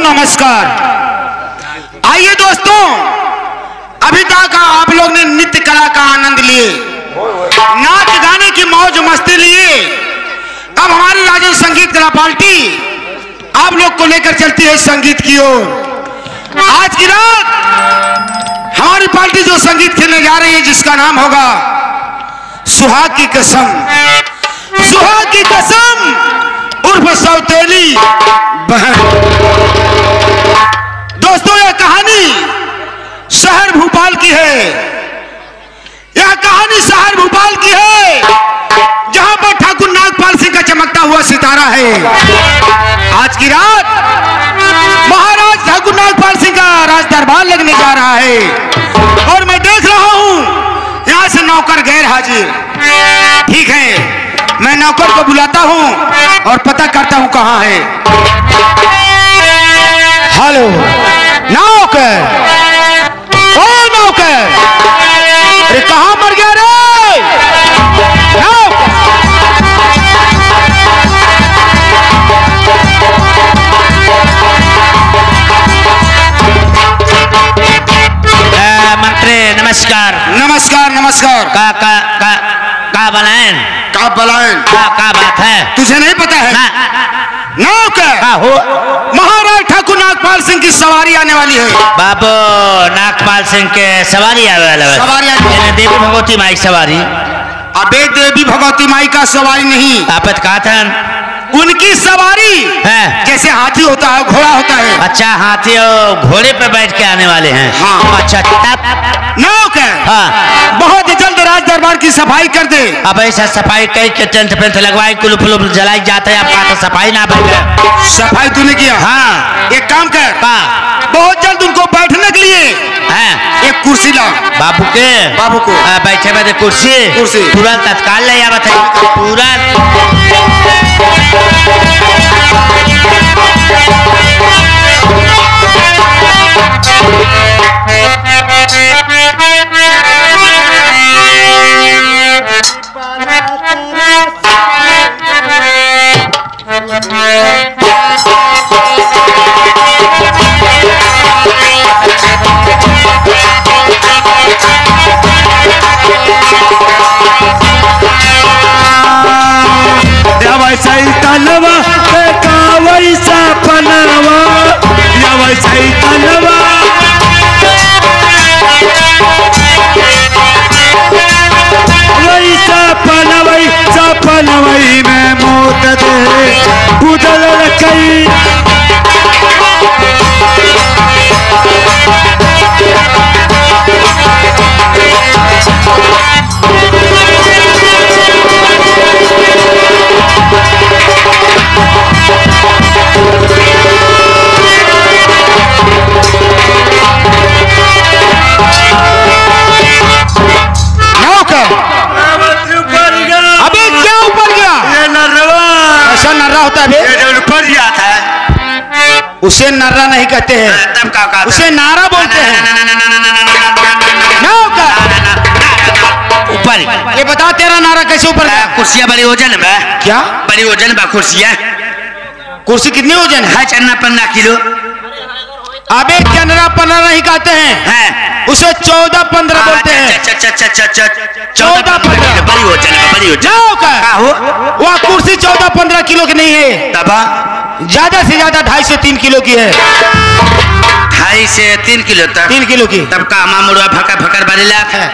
नमस्कार। आइए दोस्तों, अभी तक आप लोग ने नृत्य कला का आनंद लिए, नाच गाने की मौज मस्ती लिए। अब हमारी राजन संगीत कला पार्टी आप लोग को लेकर चलती है संगीत की ओर। आज की रात हमारी पार्टी जो संगीत खेलने जा रही है, जिसका नाम होगा सुहाग की कसम। सुहाग की कसम उर्फ सौतेली बहन। दोस्तों, यह कहानी शहर भोपाल की है। यह कहानी शहर भोपाल की है, जहां पर ठाकुर नागपाल सिंह का चमकता हुआ सितारा है। आज की रात महाराज ठाकुर नागपाल सिंह का राज दरबार लगने जा रहा है, और मैं देख रहा हूं यहां से नौकर गैर हाजिर। ठीक है, मैं नौकर को बुलाता हूं और पता करता हूं कहां है। हेलो नौकर, ओ नौकर, अरे कहां मर गया रे? मंत्री नमस्कार। नमस्कार नमस्कार। का बलायन का बलायन का बात है? तुझे नहीं पता है? नौकर, हो महाराज ठाकुर नागपाल सिंह की सवारी आने वाली है। बाबू नागपाल सिंह के सवारी आने वाला है। सवारी आने देवी भगवती माई सवारी। अबे देवी भगवती माई का सवारी नहीं, आपत कहा था उनकी सवारी है। जैसे हाथी होता है, घोड़ा होता है। अच्छा, हाथी और घोड़े पे बैठ के आने वाले हैं। हाँ। अच्छा नौकर, हाँ, बहुत जल्द राज दरबार की सफाई कर दे। अब ऐसा सफाई कई के टेंट पेंट लगवाई, कुलूप फुलूप जलाई जाते हैं। आपका तो सफाई ना बैठे। सफाई तूने किया? हाँ। एक काम कर, बहुत जल्द उनको बैठने के लिए एक कुर्सी ला। बाबू के बाबू को बैठे बैठे कुर्सी तुरंत तत्काल ले आ बताइए। तुरंत तलवा वैसा पलवा या वैसा ही तलवा, वैसा पलवई सा पलवई में मौत दे बुदल कई। उसे नर्रा नहीं कहते हैं, उसे नारा बोलते हैं। ऊपर ये बता, तेरा नारा कैसे ऊपर? कुर्सियाँ बड़ी वजन है। क्या बड़ी वजन बा कुर्सियाँ? कुर्सी कितने वजन है? 14-15 किलो। अबे चंद्रा 15 नहीं कहते हैं, उसे 14-15 बोलते हैं। 14-15 बड़ी वजन है, बड़ी वजन। वह कुर्सी 14-15 किलो की नहीं है, तबा ज्यादा से ज्यादा 2.5 से 3 किलो की है। 2.5 से 3 किलो तक? 3 किलो की। तब का मामुड़ा फकर फकर बड़ी लाख है।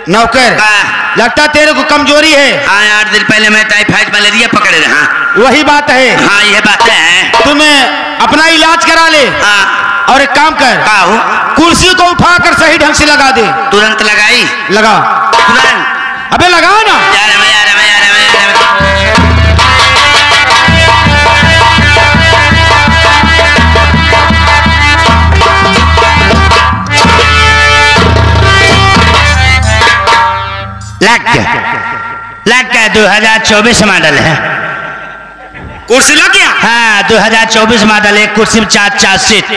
नौकर, लगता तेरे को कमजोरी है। हाँ, 8 दिन पहले मैं टाइफाइड मलेरिया पकड़े रहा। वही बात है। हाँ, यह बात है। तुम्हें अपना इलाज करा ले। हाँ। और एक काम कर, कुर्सी को उठाकर सही ढंग से लगा दे। तुरंत लगाई? लगा तुरंत। अबे लगा ना। लग गया 2024 मॉडल है। कुर्सी लग गया? हाँ, 2024 मॉडल। एक कुर्सी में 4 सीट।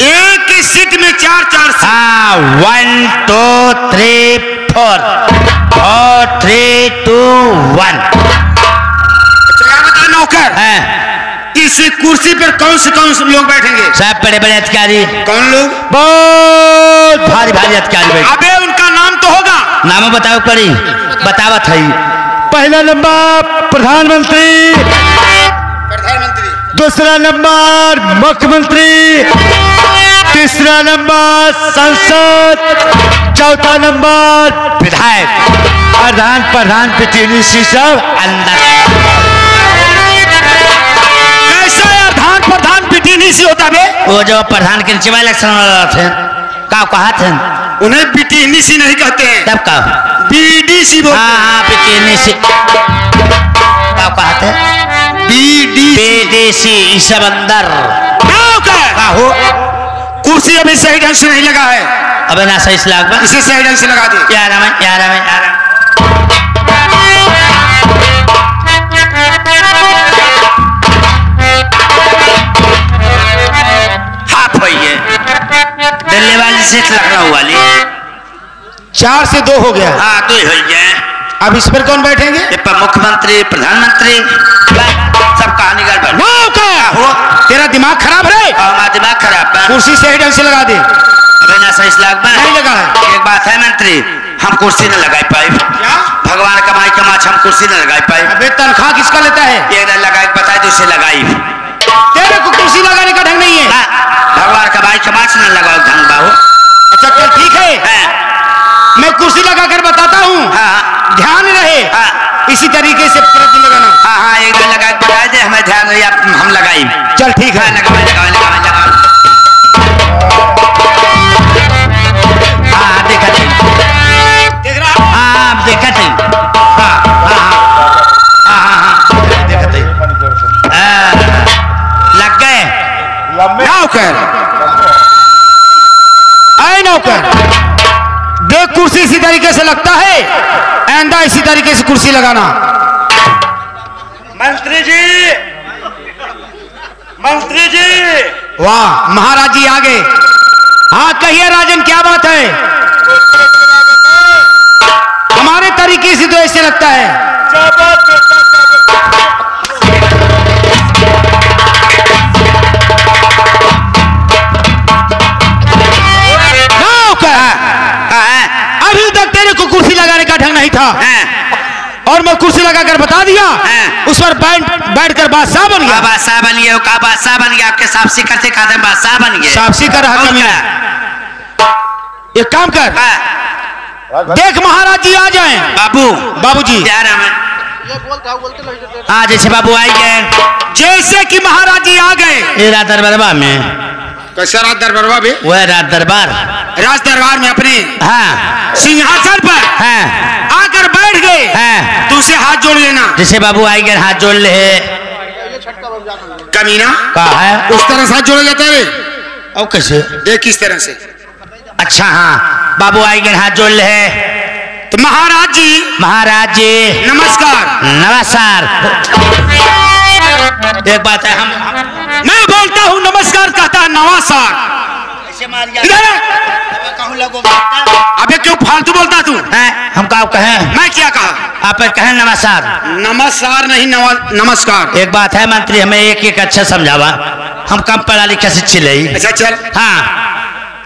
एक ही सीट में 4 सीट? हाँ, 1 2 3 4 4 3 2 1। अच्छा, यार बता नौकर, इस कुर्सी पर कौन से लोग बैठेंगे? सब बड़े बड़े अधिकारी। कौन लोग? बहुत भारी भारी अधिकारी बैठे। अबे उनका नाम तो होगा। नाम बताओ पड़ी, बतावत है। पहला नंबर प्रधानमंत्री, दूसरा नंबर मुख्यमंत्री, तीसरा नंबर संसद, चौथा नंबर विधायक, प्रधान पिटीनी सब अंदर। कैसा यार प्रधान पिटीनी सी होता बे? वो जो प्रधान के नीचे इलेक्शन वाला थे, का कहा थे? उन्हें पिटीनी सी नहीं कहते हैं, तब का बीडीसी बोलते हैं। हाँ पिटीनी सी का कहा थे? बीडीसी ई सब अंदर। का हो? कुर्सी अभी सही ढंग से नहीं लगा है। अबे ना सही से लगा, इसे सही ढंग से लगा दे। यार हाफ होइए दिल्ली वाली से लखनऊ वाली। 4 से 2 हो गया। हाँ 2 हो गए। अब इस पर कौन बैठेंगे? इस पर मुख्यमंत्री, प्रधानमंत्री, सब कहानी गड़बड़। हो तेरा दिमाग खराब है? हमारा दिमाग खराब है। कुर्सी सही ढंग से लगा दे। अबे ना सही से नहीं लगा है। एक बात है मंत्री, हम कुर्सी न लगाई पाए। क्या? भगवान कमाई कमाच हम कुर्सी न लगाई पाए। अबे तनख्वाह किसका लेता है? एक दिन लगाई बताए तो उसे लगाई। तेरे को कुर्सी लगाने का ढंग नहीं है। भगवान कमाई कमाच न लगाओ ढंग बाबू। अच्छा चल ठीक है, मैं कुर्सी लगा कर बताता हूँ। हाँ ध्यान रहे। इसी तरीके से प्रतिदिन लगाना। हाँ एक दिन लगा बताए दे, हमें ध्यान रही हम लगाई। चल ठीक है। लगाओ। हाँ देखा थे। देख रहा? हाँ देखा थे। हाँ देखा थे। लग गए। नौकर, आए नौकर, देख कुर्सी इसी तरीके से लगता है, आइंदा इसी तरीके से कुर्सी लगाना। मंत्री जी, मंत्री जी। वाह महाराज जी आ गए। हाँ कहिए राजन, क्या बात है? हमारे तरीके से तो ऐसे लगता है। अभी तक तेरे को कुर्सी लगाने का ढंग नहीं था और मैं कुर्सी लगाकर बता दिया, उस पर बैठकर बादशाह बन गया। बादशाह बन गया, का बादशाह बन गया। आपके साफसी करते खाते बादशाह बन गए। साफसी कर रहा कमीना। एक काम कर, देख महाराज जी आ जाएं। बाबूजी हाँ जैसे बाबू आई गए, जैसे कि महाराज जी आ गए। ये रात दरबार में। कैसा रात दरबार भी? वह रात दरबार, राज दरबार में अपने हाँ सिंहासन पर आकर बैठ गए। तो उसे हाथ जोड़ लेना। जैसे बाबू आई गए हाथ जोड़ ले। कमीना कहा है उस तरह से हाथ जोड़ा जाता है। और कैसे? देख किस तरह से। अच्छा हाँ बाबू आई गए हाथ जोड़ ले। तो महाराज जी नमस्कार। नमस्कार। एक बात है, हम मैं बोलता हूँ नमस्कार, कहता है नवासार। अबे क्यों फालतू बोलता तू? हम का कहें? मैं क्या कहा? आप कहें नमस्कार। नमस्कार नहीं नमस्कार। एक बात है मंत्री, हमें एक अच्छा समझावा। हम कम पढ़ा लिखा शिक्षित ले। अच्छा चल। हाँ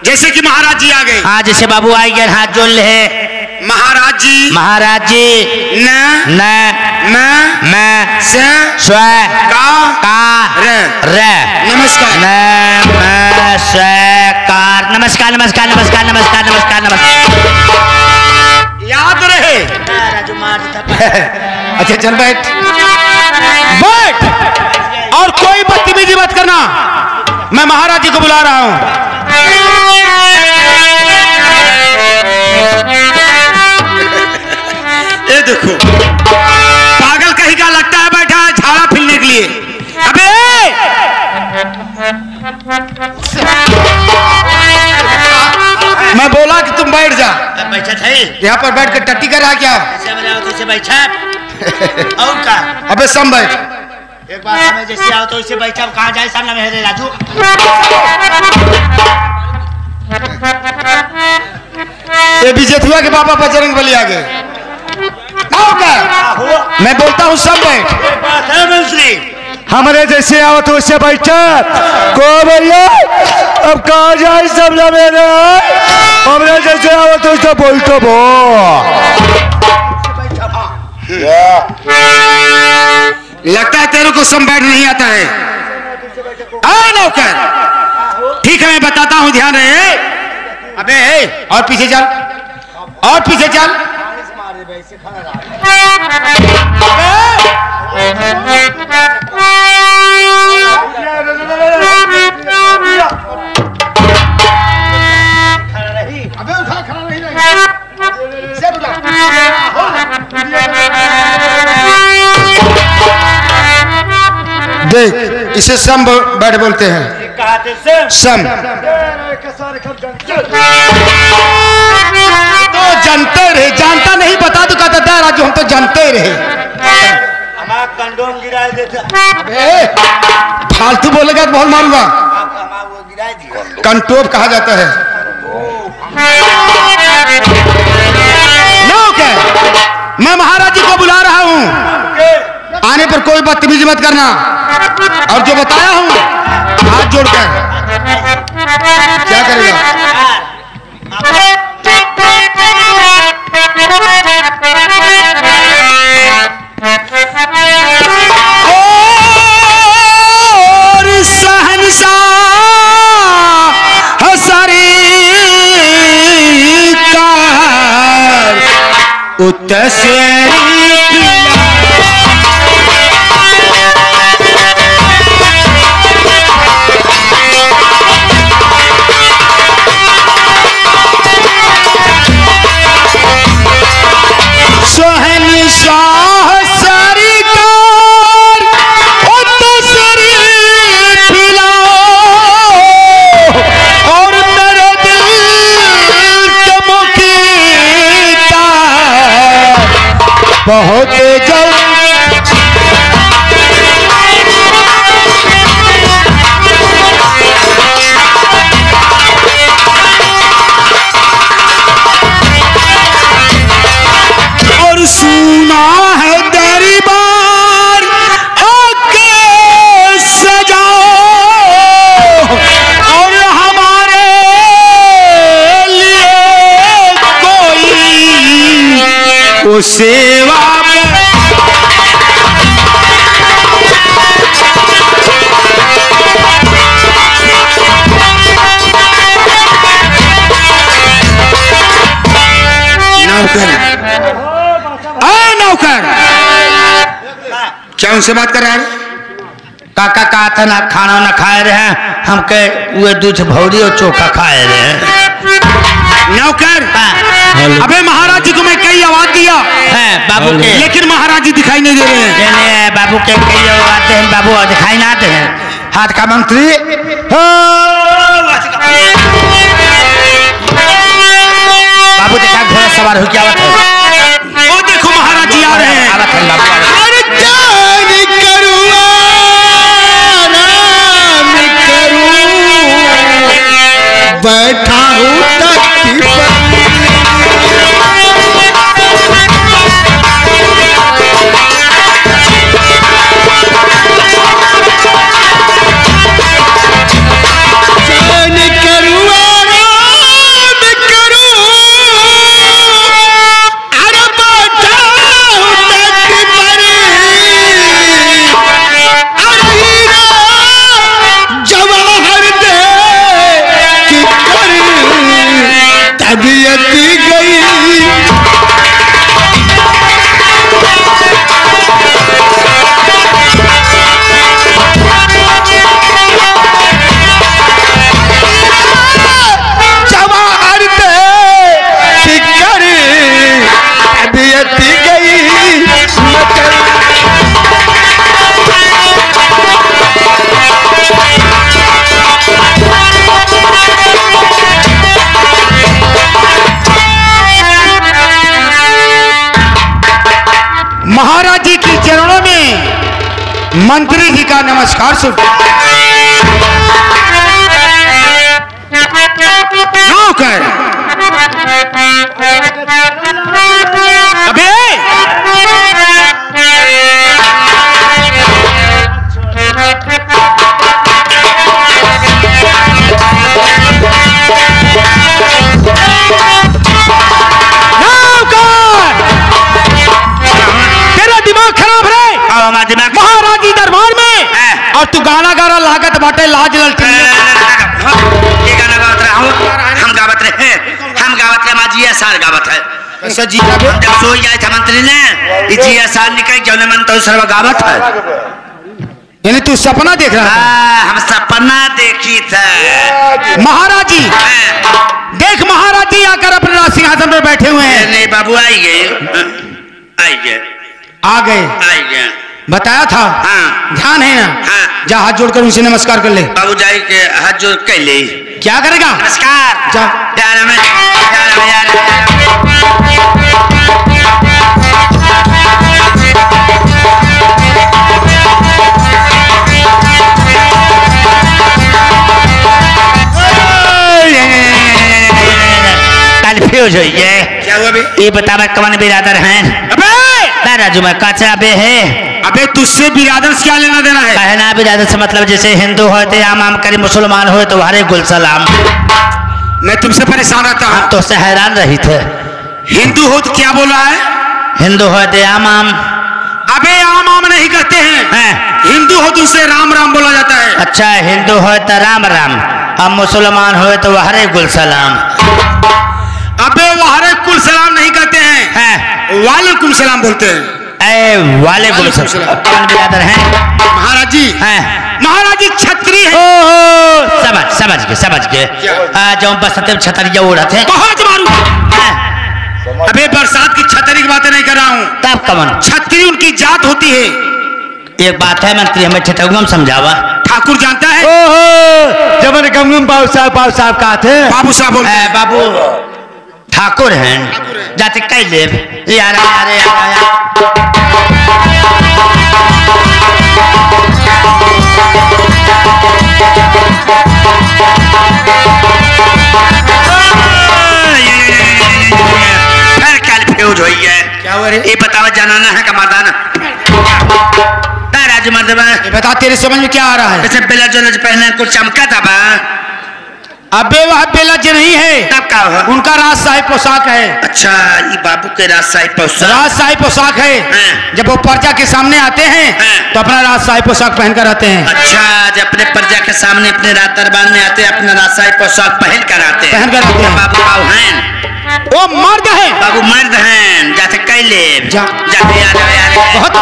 जैसे कि महाराज जी आ गए। हाँ जैसे बाबू आई गए हाथ जोड़ ले। महाराज जी न मैं स्व का रे नमस्कार। नमस्कार। याद रहे। अच्छा चल बैठ और कोई बदतमीजी मत करना। मैं महाराज जी को बुला रहा हूं। ये देखो पागल कहीं का लगता है, बैठा है झाड़ा फिरने के लिए। अबे मैं बोला कि तुम बैठ जा। बैठा थे यहाँ पर बैठ कर टट्टी कर रहा क्या? बैठा और का? अबे सम बैठ। एक बात हमें जैसे आओ तो इसे बैठा, कहाँ जाए सामने में राजू। ये बिजेथुआ के बाबा बजरंग बली आ गए। मैं बोलता हूँ सब बैठ। मंत्री हमारे जैसे आवत वैसे बैठा को भैया अब कहा जाए सब मेरे हमारे जैसे आवत वैसे बैठो भो लगता है तेरे को सम बैठ नहीं आता है। नौकर ठीक है मैं बताता हूं ध्यान रहे। अबे और पीछे चल और पीछे चल। देख इसे सम बैठ बोलते हैं। सम तो जानते रहे जानता नहीं बता तो कहता था राजू हम तो जानते रहे। कंडोम गिरा देता फालतू बोलेगा तो बहुत मारूंगा। कंटोप कहा जाता है। नौकर मैं महाराज जी को बुला रहा हूं। आने पर कोई बदतमीजी मत करना और जो बताया हूं हाथ जोड़कर क्या करेगा। और सहनशाह हसरी कार उत्तरी बहुत जल्द और सुना है दरबार आके सजाओ और हमारे लिए कोई वो सेवा नौकर क्या उनसे बात कर रहा है। काका कहा था ना खाना ना खाए रहे हमके वो दूध भौरी और चोखा खाए रहे। नौकर अबे महाराज जी को मैं कई आवाज दिया है बाबू के लेकिन महाराज जी दिखाई नहीं दे रहे हैं। बाबू के कई आवाज हैं बाबू दिखाई ना आते हैं। हाथ का मंत्री बाबू देखा घोड़ा सवार हो क्या बात है। ओ देखो महाराज जी आ रहे हैं। आवत है बाबू बैठा हूँ तख्ती पर महाराज जी के चरणों में मंत्री जी का नमस्कार सुन। नौकर अबे अबे लाज ललटी ये गाना गावत रहा हूँ हम गावत रहे माजी सार गावत है कैसा जी का जब सोई जाए था मंत्री ने इजी सार निकल जौने मन तो सर्व गावत है यानी तू सपना देख रहा है? हम सपना देखी था महाराज जी देख महाराज जी आकर अपने राज सिंहासन पर बैठे हुए हैं। नहीं बाबू आई गए आ गए बताया था हाँ ध्यान है ना हाँ जा हाथ जोड़कर उनसे नमस्कार कर ले। बाबू जाए के हाथ जोड़ कर ले क्या करेगा? नमस्कार जा कंफ्यूज हुई है क्या हुआ बे? ये बतावा कौन बिरादर हैं? अबे राजू में कचरा बे है अबे तुझसे बिरादर से क्या लेना देना है? कहना बिरादर से मतलब जैसे हिंदू हो तो आम करे मुसलमान हो तो हरे गुल सलाम। मैं तुमसे परेशान रहता हूँ। तो से हैरान रही थे हिंदू हो तो क्या बोल रहा है? हिंदू हो तो आम अबे आम आम नहीं कहते हैं। हिंदू हो तो उसे राम राम बोला जाता है। अच्छा हिंदू हो तो राम राम अब मुसलमान हो तो हरे गुल सलाम। अबे वो हरे कुल सलाम नहीं कहते हैं वालेकुम सलाम बोलते हैं। वालेकुम सलाम कौन बिरादर हैं? महाराज जी महाराज जी छतरी है। समझ के जो बसते छतरिया उड़ते हैं बहुत मारू। अबे बरसात की छतरी की बातें नहीं कर रहा हूँ। तब कमन छतरी उनकी जात होती है। एक बात है मंत्री हमें छठगुम समझावा। ठाकुर जानता है? जब मैंने गमगम बाबू साहब कहा थे बाबू साहब बोलते हैं। बाबू ठाकुर हैं जाते कई ले यार कंफ्यूज हुई है। क्या हुआ रे? ये बतावा जनाना है का मर्दाना? राजू मर्दबा बता तेरे समझ में क्या आ रहा है? वैसे बेला जो पहने कुछ चमका था बा। अबे वह बेलज नहीं है तब का हो? उनका राजशाही पोशाक है। अच्छा ये बाबू के राजशाही पोशाक राजशाही पोशाक है। जब वो प्रजा के सामने आते हैं तो अपना राजशाही पोशाक पहनकर आते हैं। अच्छा जब अपने प्रजा के सामने अपने राज दरबार में आते हैं अपना राजशाही पोशाक पहन कर आते हैं। बाबू बाबू हैं वो मर्द है। बाबू मर्द हैं जाते कैले जाते यार बहुत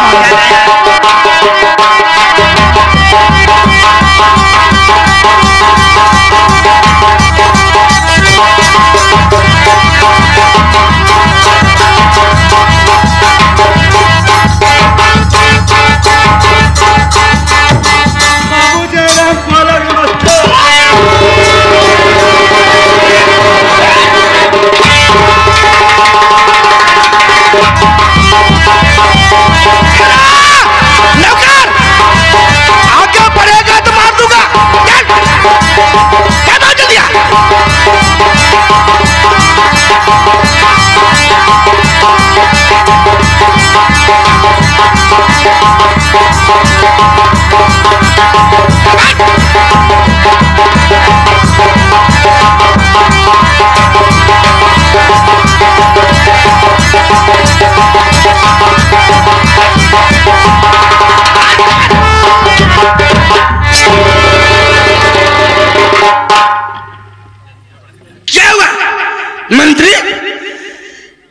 मंत्री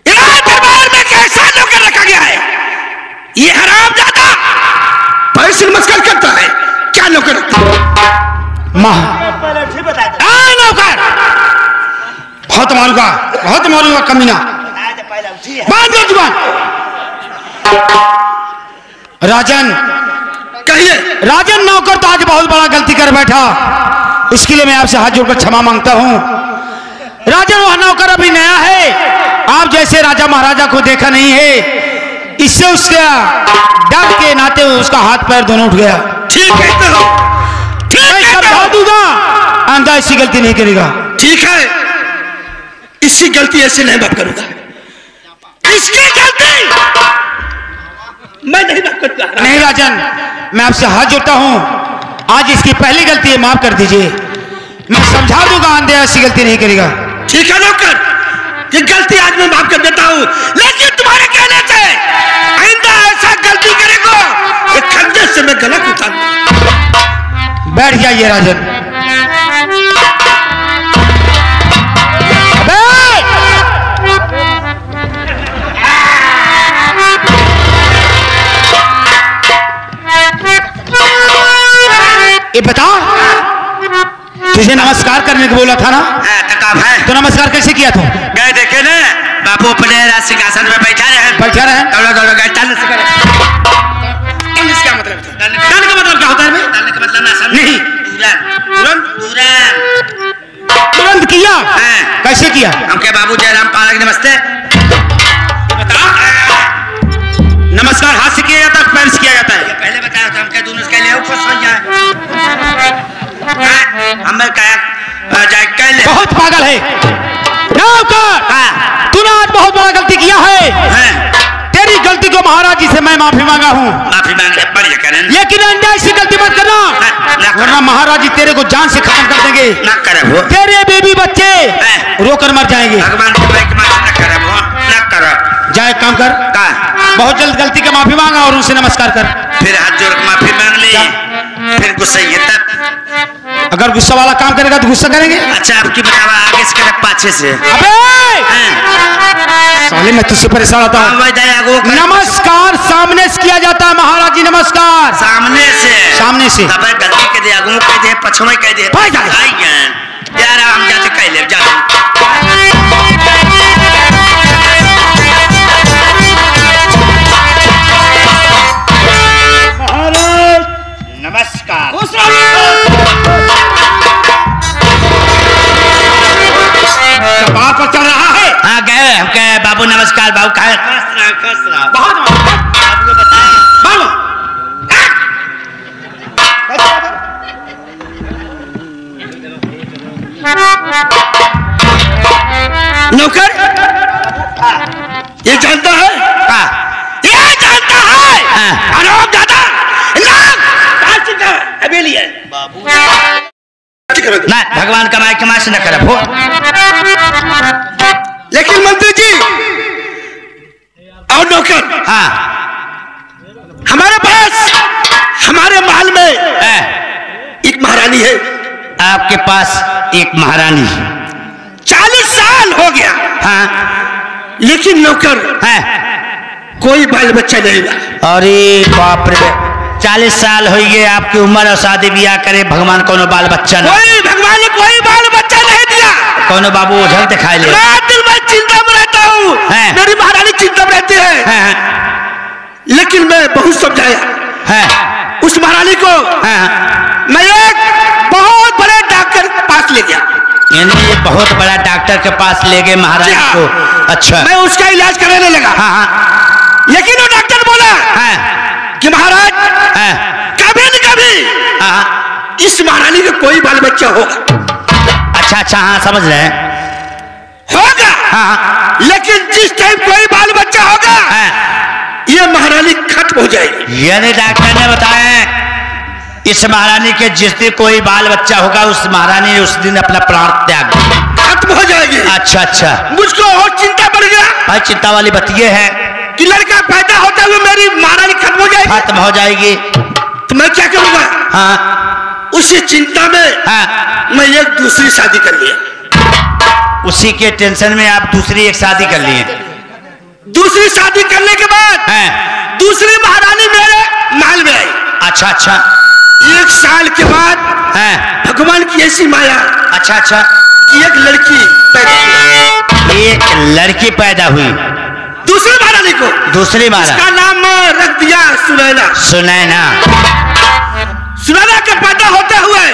दरबार में कैसा नौकर रखा गया है? ये हरामजादा पैसे नमस्कार करता है क्या नौकर रखता है? नौकर बहुत मारूंगा कमीना। बांध दो जुबान। राजन कहिए। राजन नौकर तो आज बहुत बड़ा गलती कर बैठा। इसके लिए मैं आपसे हाथ जोड़कर क्षमा मांगता हूँ। राजन वह नौकर अभी नया है। आप जैसे राजा महाराजा को देखा नहीं है। इससे उसका डर के नाते उसका हाथ पैर दोनों उठ गया। ठीक है तो मैं समझा दूंगा आंदा ऐसी गलती नहीं करेगा। ठीक है इसकी गलती ऐसे नहीं बात करूंगा। इसकी गलती मैं नहीं बात करूंगा। नहीं राजन मैं आपसे हाथ जोड़ता हूँ। आज इसकी पहली गलती है माफ कर दीजिए। मैं समझा दूंगा आंधे ऐसी गलती नहीं करेगा। ठीक है नौकर ये गलती आज मैं माफ कर देता हूँ लेकिन तुम्हारे कहने से आइंदा ऐसा गलती करेगा ये खंजर से मैं गला उतारूंगा। बैठ जा जाइए राजन। ये बता, तुझे नमस्कार करने को बोला था ना? तो नमस्कार कैसे किया तू? गए देखे ना बापू अपने सिंहासन में बैठा रहे। दौड़ा दौड़ा गए टन से करे। क्या मतलब था? टन का मतलब क्या होता है? टन का मतलब ना समझ नहीं। तुरंत किया? कैसे किया? हमके बाबू जयराम पालक नमस्ते। बता, नमस्कार हाथ से किया जाता है, पैर से किया जाता है? पहले बताया था हमके दोनों के लिए खुश हो जाए। हमें क्या जाए कह ले। बहुत पागल है तूने आज बहुत बड़ा गलती किया है। तेरी गलती को महाराज जी से मैं माफी मांगा हूँ। माफी मांगने बढ़िया करें, लेकिन अन्याय से गलती मत करना, वरना महाराज जी तेरे को जान से खत्म कर देंगे। ना करे वो, तेरे बेबी बच्चे रोकर मर जाएंगे। भगवान की बाइक में ना करे वो, ना करे। जा एक काम कर, बहुत जल्द गलती का माफी मांगा और उनसे नमस्कार कर। फिर हाथ जोड़ के माफी मांग ली, फिर गुस्सा ये तक। अगर गुस्सा वाला काम करेगा तो गुस्सा करेंगे। अच्छा आपकी बतावा आगे से करे पाछे से। साले मैं तुझसे परेशान होता हूँ। नमस्कार सामने से किया जाता है महाराज जी, नमस्कार सामने से। सामने से गलती के दे, आगू कह दे, पछुआ कह दे। यार हम जाते कह ले जाते। नमस्कार। कपार पर चढ़ रहा है। हाँ गए हम कहे बाबू नमस्कार। बाबू कहे बहुत आपको बताया नौकर ये जानता है, ये जानता है अनोख दादा हवेली है बाबू ना भगवान कमाए कमाए से न करे वो। लेकिन मंत्री जी और नौकर, हाँ हमारे पास हमारे महल में एक महारानी है। आपके पास एक महारानी 40 साल हो गया। हाँ लेकिन नौकर है, कोई बाल बच्चा नहीं हुआ। अरे बाप रे, 40 साल हो गए आपकी उम्र और शादी ब्याह करे, भगवान कोनो बाल बच्चा नहीं। कोई भगवान ने कोई बाल बच्चा नहीं दिया। कोनो बाबू ओझल दिखाई ले। रात दिन मैं चिंता में रहता हूँ, मेरी महारानी चिंता में रहती है। लेकिन मैं बहुत समझाया उस महारानी को। मैं एक बहुत बड़े डॉक्टर के पास ले गया। यानी ये बहुत बड़ा डॉक्टर के पास ले गए महारानी को? अच्छा। मैं उसका इलाज कराने लगा। लेकिन वो डॉक्टर बोला कि महाराज कभी न कभी इस महारानी का कोई बाल बच्चा होगा। अच्छा अच्छा, हाँ समझ रहे हैं, होगा। लेकिन जिस टाइम कोई बाल बच्चा होगा ये महारानी खत्म हो जाएगी। यानी डॉक्टर ने बताया इस महारानी के जिस दिन कोई बाल बच्चा होगा उस महारानी उस दिन अपना प्राण त्याग खत्म हो जाएगी। अच्छा अच्छा। मुझको और चिंता बढ़ गया। भाई चिंता वाली बात ये है कि लड़का पैदा होते हुए मेरी महारानी खत्म हो जाएगी। खत्म हो जाएगी तो मैं क्या करूंगा? हाँ उसी चिंता में मैं एक दूसरी शादी कर लिया। उसी के टेंशन में आप दूसरी एक शादी कर लिए। दूसरी शादी करने के बाद दूसरी महारानी मेरे महल में आई। अच्छा अच्छा। 1 साल के बाद भगवान की ऐसी माया। अच्छा अच्छा। एक लड़की पैदा हुई। एक लड़की पैदा हुई दूसरी महारानी को। दूसरी महारानी का नाम रख दिया सुनैना। सुनैना। सुनैना के पैदा होते हुए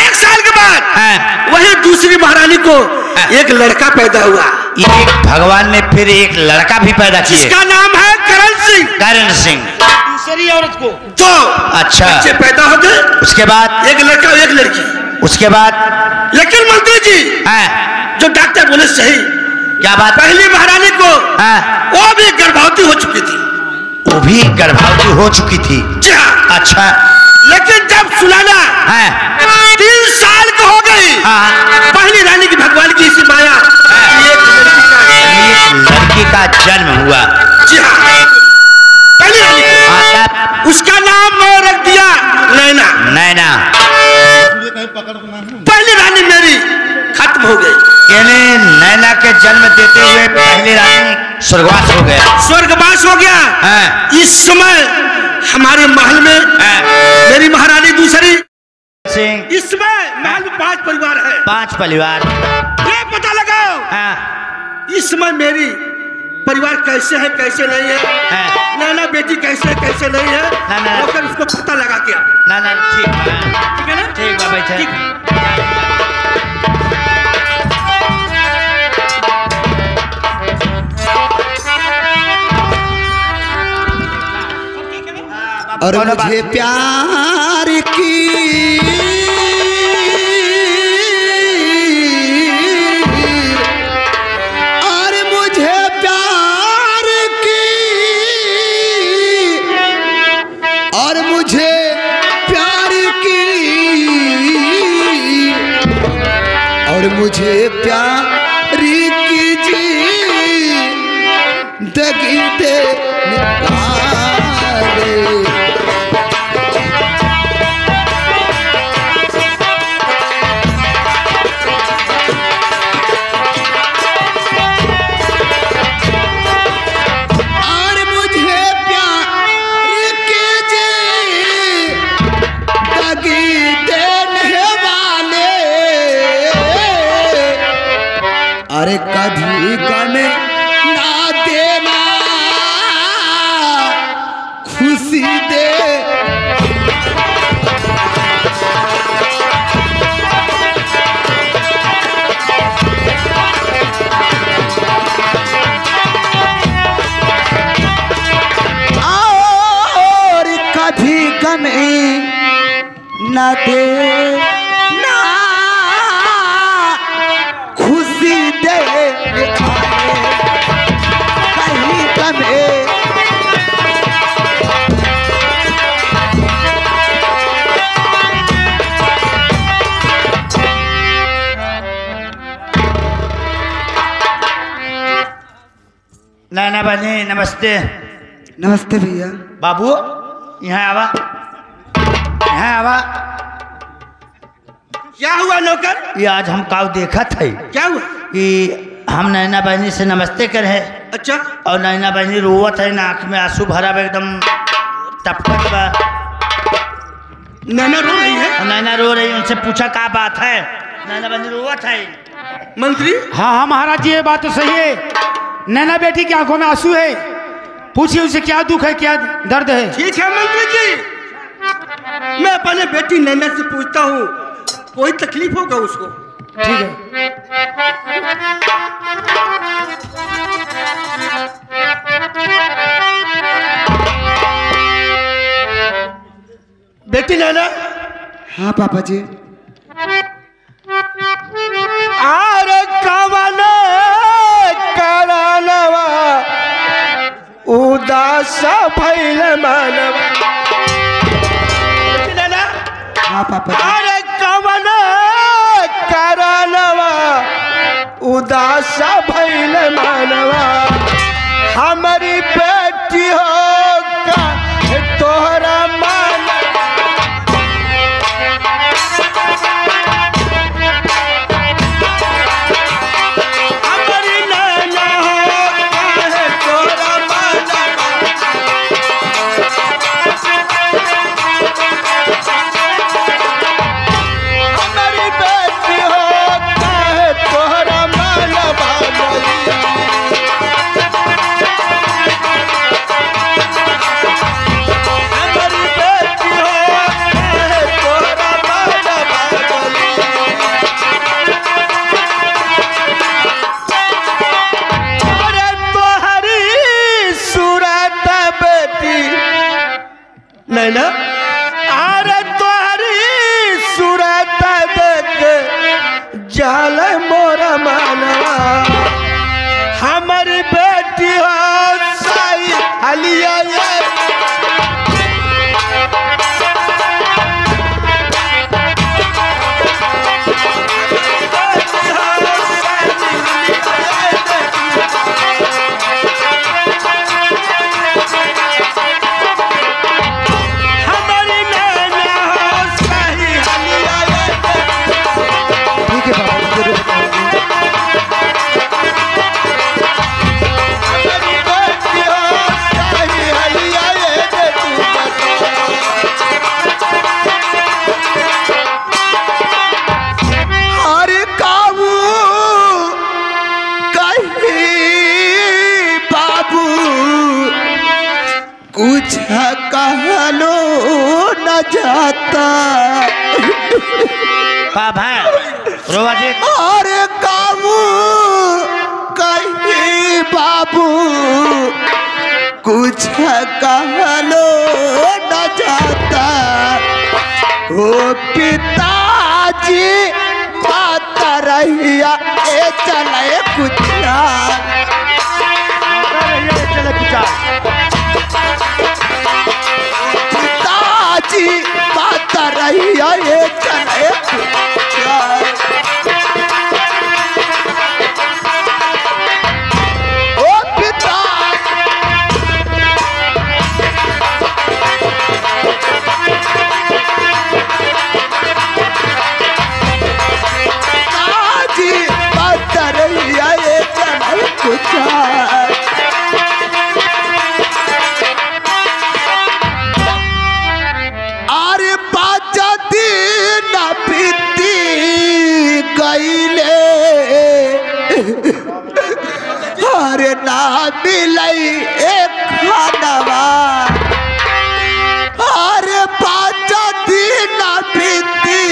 1 साल के बाद वही दूसरी महारानी को एक लड़का पैदा हुआ। एक भगवान ने फिर एक लड़का भी पैदा किया। इसका नाम है करण सिंह। करण सिंह। दूसरी औरत को तो अच्छा बच्चे पैदा हो गए। उसके बाद एक लड़का एक लड़की। उसके बाद लेकिन मंत्री जी जो डॉक्टर बोले सही। क्या बात? पहली महारानी को वो भी गर्भवती हो चुकी थी। वो भी गर्भवती हो चुकी थी? जी हाँ। अच्छा। लेकिन जब सुनैना 3 साल की हो गई पहली रानी की भगवान की इसी माया एक लड़की का जन्म हुआ। जी हाँ। पहली रानी को उसका नाम रख दिया नैना। नैना। यानी नैना के जन्म देते हुए पहली रानी स्वर्गवास हो गया। स्वर्गवास हो गया। इस समय हमारे महल में मेरी महारानी दूसरी सिंह। इस समय महल में 5 परिवार है। 5 परिवार। ये पता लगाओ इस समय मेरी परिवार कैसे है कैसे नहीं है, नैना बेटी कैसे है कैसे नहीं है, नौकर उसको पता लगा के ना ठीक है ना, ठीक है भाई ठीक। और मुझे प्यार की और मुझे प्यार की और मुझे प्यार की और मुझे प्यार की जी दगी दे अरे कभी गम ना देना खुशी दे। और कभी गम ना देना खुशी दे कहीं कभी नैना बहनी नमस्ते। नमस्ते भैया। बाबू यहाँ आवा, यहाँ आवा। क्या हुआ नौकर? ये आज हम काव देखा था क्या हुआ कि हम नैना बहनी से नमस्ते करे। अच्छा। और नैना बहनी रोवत है, आँख में आंसू भरा हुआ एकदम टपकत बा। नैना रो रही है? नैना रो रही। उनसे पूछा क्या बात है, नैना बहनी रोवत है। मंत्री? हाँ महाराज जी ये बात तो सही है। नैना बेटी की आंखों में आंसू है, पूछिए उसे क्या दुख है क्या दर्द है। ठीक है मंत्री जी, मैं अपने बेटी नैना से पूछता हूँ कोई तकलीफ होगा उसको। ठीक है। बेटी नैना। हाँ पापा जी। आरे कवन करानवा उदास भइल मानवा। नैना। हाँ पापा जी। अरे कवन करानवा उदास भइल मानवा हमारी बेटी हो का तोहरा मान। हमारी नैना हो का तोहरा मान। हमारी बेटी हो का तोहरा मान। कुछ कहलो न जाता। रोवाजी अरे काबू कहीं बाबू कुछ कहलो न जाता। ओ पिताजी माता रहिया ए चले कुछ पिताजी माता रहिया ए चले ओ पिता अरे बाजा दिन बीती गईले अरे ना मिलई एक खानवा। अरे बाजा दिन बीती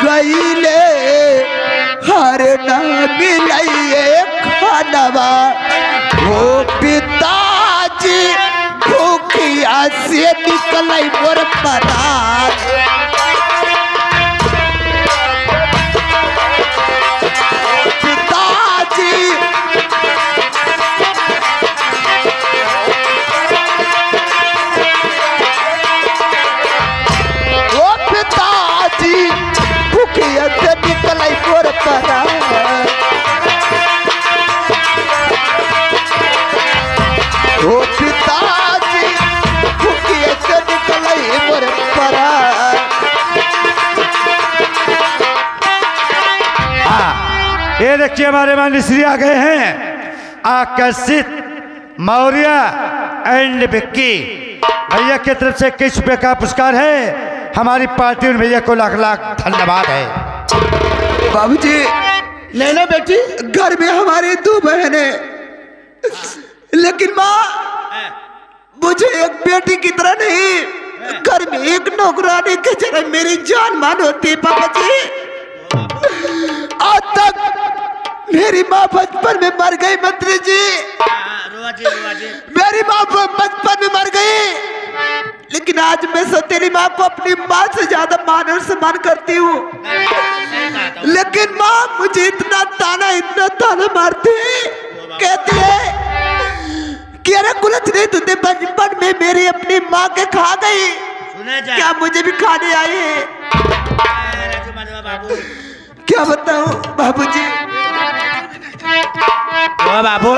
गईले अरे ना मिलई एक खानवा। ओ पिताजी भूखिया से निकल मोर परात। पिताजी ओ पिताजी भूखिया से निकल मोर परात। ओ पिताजी भूखिया से निकल मोर परात। ये देखिए हमारे माननीय श्री आ गए हैं आकर्षित मौर्य एंड विक्की भैया की तरफ से 21 रुपये का पुरस्कार है। हमारी पार्टी और भैया को लाख लाख धन्यवाद है। बाबूजी नैना बेटी घर में हमारी 2 बहनें, लेकिन माँ मुझे एक बेटी की तरह नहीं घर में एक नौकरानी की तरह मेरी जान मान होती है। पापा जी आज तक मेरी माँ बचपन में मर गई। मंत्री जी मेरी माँ बचपन में मर गई, लेकिन आज मैं सौतेली माँ को अपनी माँ से ज्यादा मान और सम्मान करती हूँ। लेकिन माँ मुझे इतना ताना मारती है, कहती है कि अरे कुलत नहीं तुझे बचपन में मेरी अपनी माँ के खा गई, क्या मुझे भी खाने आई है? क्या बताऊं बाबूजी? बाबू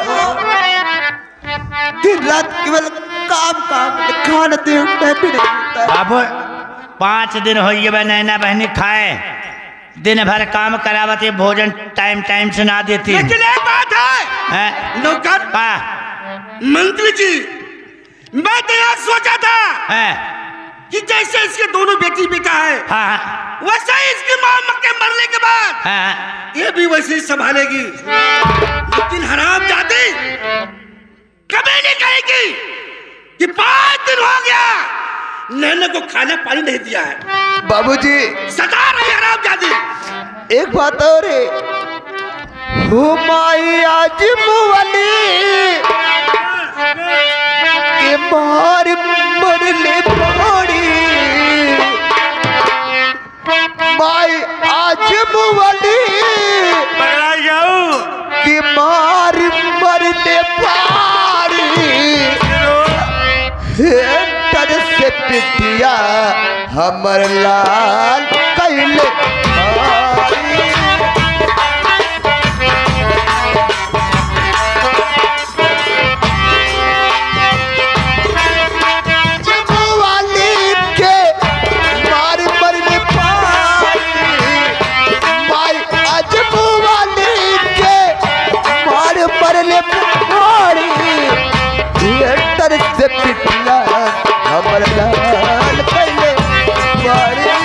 दिन रात केवल काम खाना भी नहीं मिलता। बाबू 5 दिन हो गए नैना बहनी खाए, दिन भर काम करावती, भोजन टाइम से ना देती। लेकिन एक बात है नौकर मंत्री जी, मैं तो यह सोचा था कि जैसे इसके दोनों बेटी बेटा है वैसे ही इसकी माँ के मरने के बाद ये भी वैसे ही संभालेगी। लेकिन हरामजादी कभी नहीं कहेगी कि 5 दिन हो गया नैना को खाना पानी नहीं दिया है। बाबूजी सता रही हरामजादी। एक बात और है, हो माई आज मुवली के मार मरले पड़ी, माई आज मुवली के मार मरले पड़ी। तर से पिटिया हमर लाल कैले से पिटिया हमर लाल कैले बड़ी।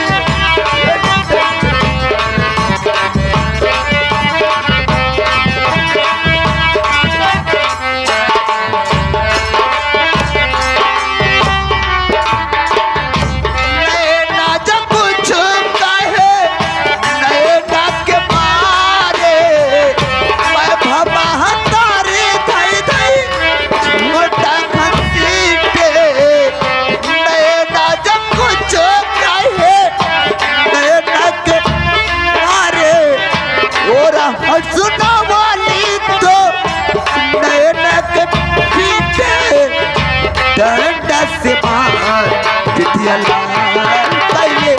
मैया लाल कैले।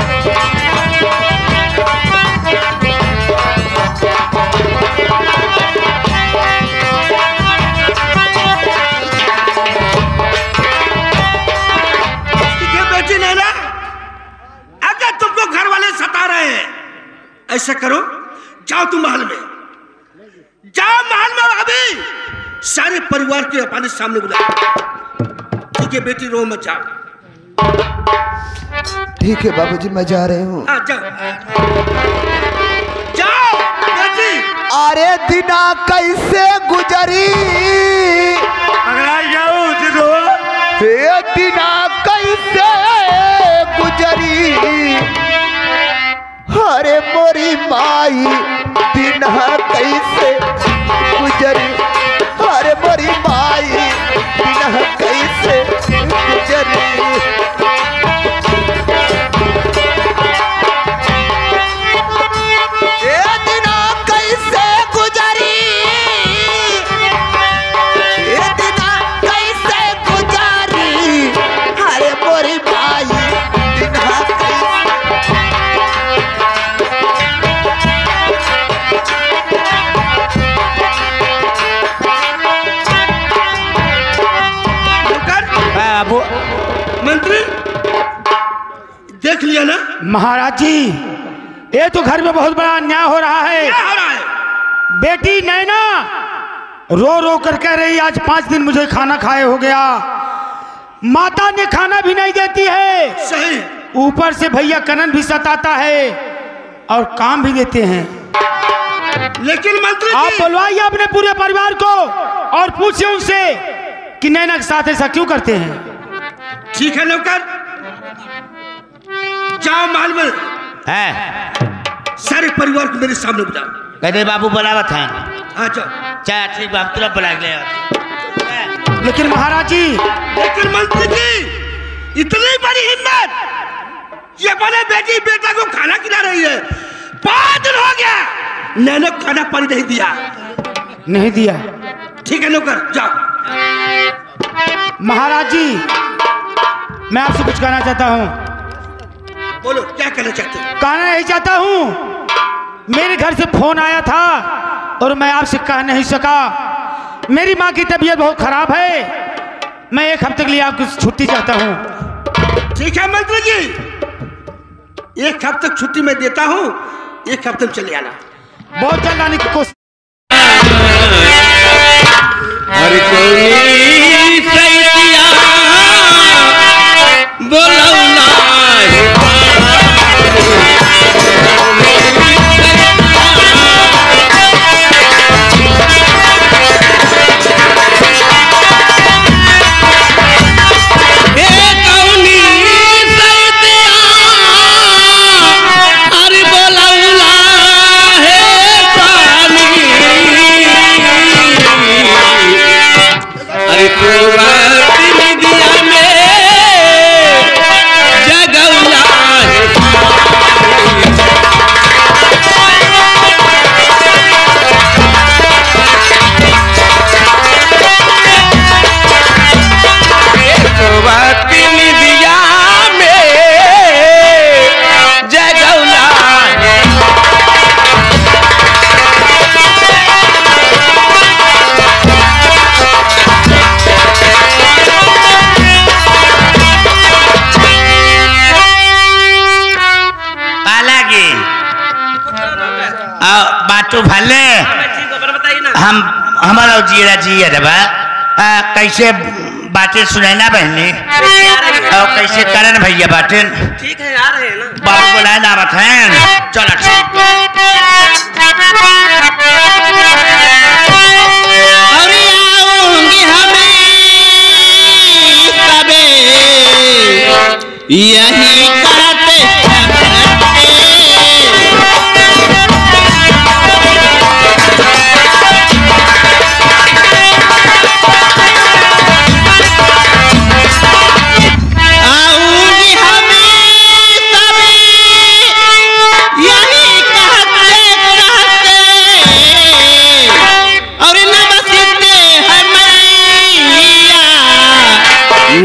बेटी नैना, अगर तुमको घर वाले सता रहे हैं, ऐसा करो, जाओ तुम महल में, जाओ महल में, अभी सारे परिवार के अपने सामने बुलाओ। ठीक है बेटी, रो मत, जाओ। ठीक है बाबूजी, मैं जा रही हूँ। हाँ, जाओ जाओ बेटी। अरे दिना कैसे गुजरी, अगर जाओ जिदो ये दिना कैसे गुजरी, अरे मोरी माई दिना कैसे गुजरी, अरे मोरी माई दिना कैसे गुजरी। मंत्री देख लिया ना महाराज जी, ये तो घर में बहुत बड़ा अन्याय हो रहा है। क्या हो रहा है? बेटी नैना रो रो कर कह रही आज 5 दिन मुझे खाना खाए हो गया, माता ने खाना भी नहीं देती है, सही, ऊपर से भैया कनन भी सताता है और काम भी देते हैं। लेकिन मंत्री आप बुलवाइए अपने पूरे परिवार को और पूछिए उनसे कि नैना के साथ ऐसा क्यों करते हैं। ठीक है नौकर, जाओ महल में, सारे परिवार को मेरे सामने बुलाओ। कहते बाबू बुलावत हैं। हाँ जाओ। चल ठीक बाबू, तुरंत बुला ले। लेकिन महाराज जी, लेकिन मंत्री जी, इतनी बड़ी हिम्मत, ये अपने बेटी बेटा को खाना खिला रही है। 5 दिन हो गया, नैना खाना पानी नहीं दिया। नहीं दिया। ठीक है नौकर, जाओ। महाराज जी, मैं आपसे कुछ कहना चाहता हूँ। बोलो, क्या कहना चाहते हो? कहना नहीं चाहता हूँ, मेरे घर से फोन आया था और मैं आपसे कह नहीं सका। मेरी माँ की तबीयत बहुत खराब है, मैं 1 हफ्ते के लिए आपकी छुट्टी चाहता हूँ। ठीक है मंत्री जी, 1 हफ्ते तक छुट्टी मैं देता हूँ, 1 हफ्ते में चले आना। बहुत जल्द आने की कोशिश। बाटू भले हम हमारा जीरा जी रबा कैसे बातें सुनैना बहनी और कैसे करन भैया बातें। ठीक है, आ रहे हैं ना। बाबू बुलाए ना बात है। चलो ठीक। अरे आऊंगी हमें कबे यही करते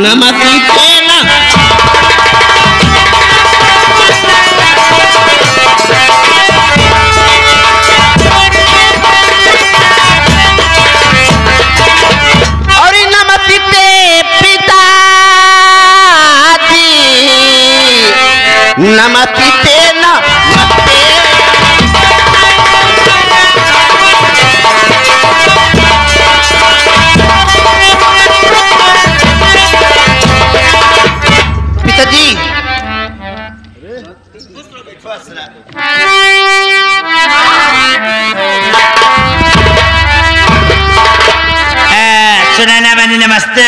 नमस्ते नमस्ते नमस्ते। पिताजी सुनैना बहनी नमस्ते।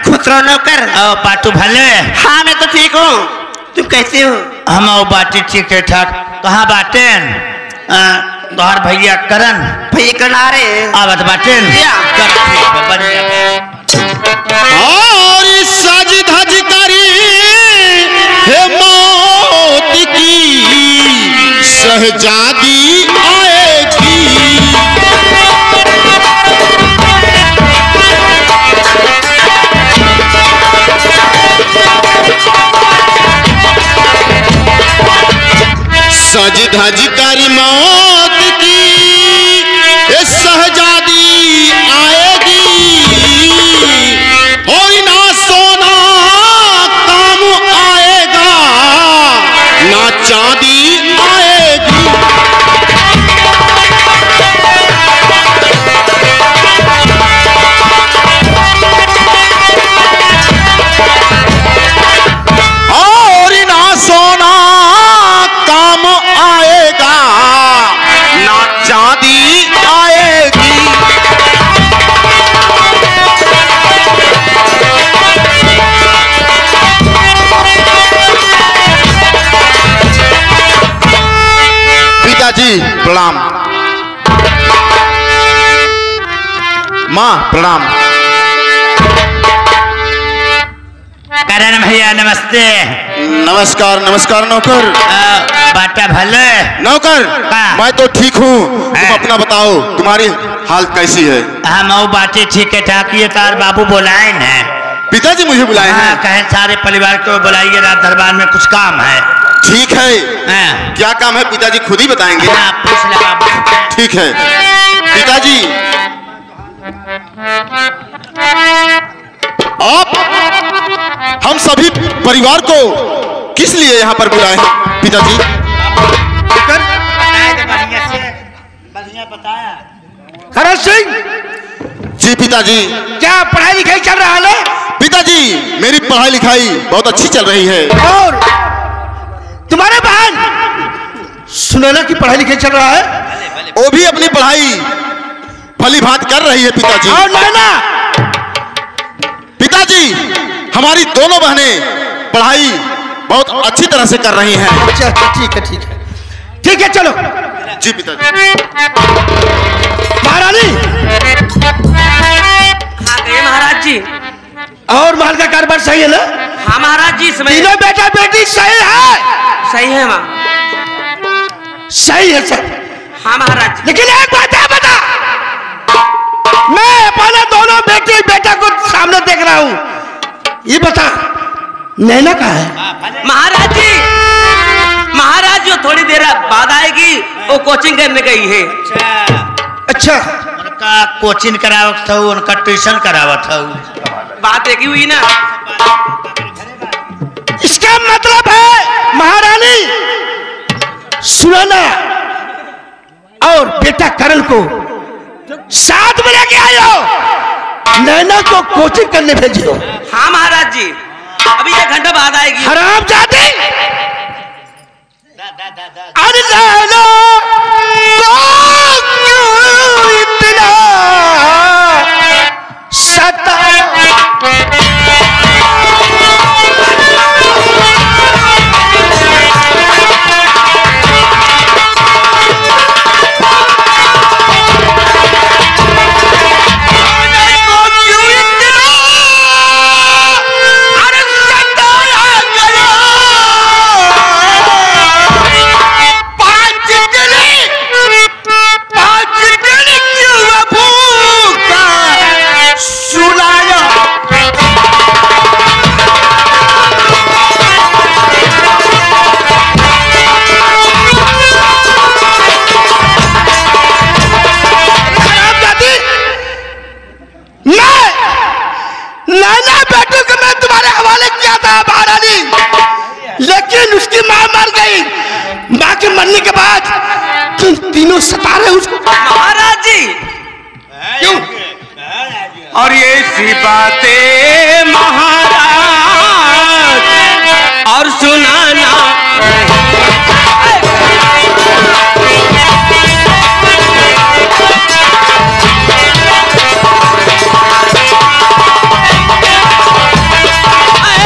खुश रहो नौकर। ओ पाटू भले। हाँ मैं तो ठीक हूँ, तुम कैसे हो? हम बाटे ठीक है ठाक। कहाँ बाटे तोहर भैया करण? भैया करण आ रहे आवत बाटे और सज धज करी हे मौत की शहजादी आएगी। सज धज कर मौत की ये शहजादी आएगी। और ना सोना काम आएगा ना चांदी आएगी। और ना सोना काम आएगा ना चांदी आएगी। पिताजी प्रणाम। माँ प्रणाम। करण भैया नमस्ते। नमस्कार नमस्कार नौकर। बाटा भले। नौकर हाँ। मैं तो ठीक हूँ, तुम हाँ। अपना बताओ तुम्हारी हालत कैसी है? हम बाटे ठीक है ठाक। ये तार बाबू बुलाए न। पिताजी मुझे बुलाए हाँ, हैं। कहे सारे परिवार को बुलाइए, रात दरबार में कुछ काम है। ठीक है, हाँ। क्या काम है पिताजी खुद ही बताएंगे। हाँ, पूछ ले बाबू। ठीक है पिताजी। आप हम सभी परिवार को किस लिए यहाँ पर बुलाए हैं पिताजी? बढ़िया बताया। करण सिंह, जी पिताजी। क्या पढ़ाई लिखाई चल रहा है? पिताजी मेरी पढ़ाई लिखाई बहुत अच्छी चल रही है। और तुम्हारे बहन सुनैना की पढ़ाई लिखाई चल रहा है? वो भी अपनी पढ़ाई भली भांत कर रही है पिताजी। और नैना? पिताजी हमारी दोनों बहनें पढ़ाई बहुत अच्छी तरह से कर रही हैं। अच्छा ठीक है ठीक है ठीक है, चलो। जी पिताजी। महारानी। हाँ गए महाराज जी। और महल का कारोबार सही है ना? हाँ महाराज जी समय तीनों बेटा बेटी सही है? सही है माँ। सही है सर। हाँ महाराज जी। लेकिन एक बात है बता, मैं अपने दोनों बेटी बेटा को सामने देख रहा हूँ, ये बता नैना कहाँ है? महाराज जी, महाराज जो थोड़ी देर बाद आएगी, वो कोचिंग करने गई है। अच्छा, उनका कोचिंग करावत था, उनका ट्यूशन करावत था। बात एक ही हुई ना। इसका मतलब है महारानी सुनैना और बेटा करण को साथ में लेके आयो, नैना को कोचिंग करने भेजियो। हाँ महाराज जी, अभी 1 घंटा बाद आएगी। हराम जाते अरे नैना को क्यों इतना सताया? लेकिन उसकी मां मर गई। जानने के बाद तुम तीनों सता रहे उसको। महाराज जी क्यों? और ये सी बातें महाराज और सुनाना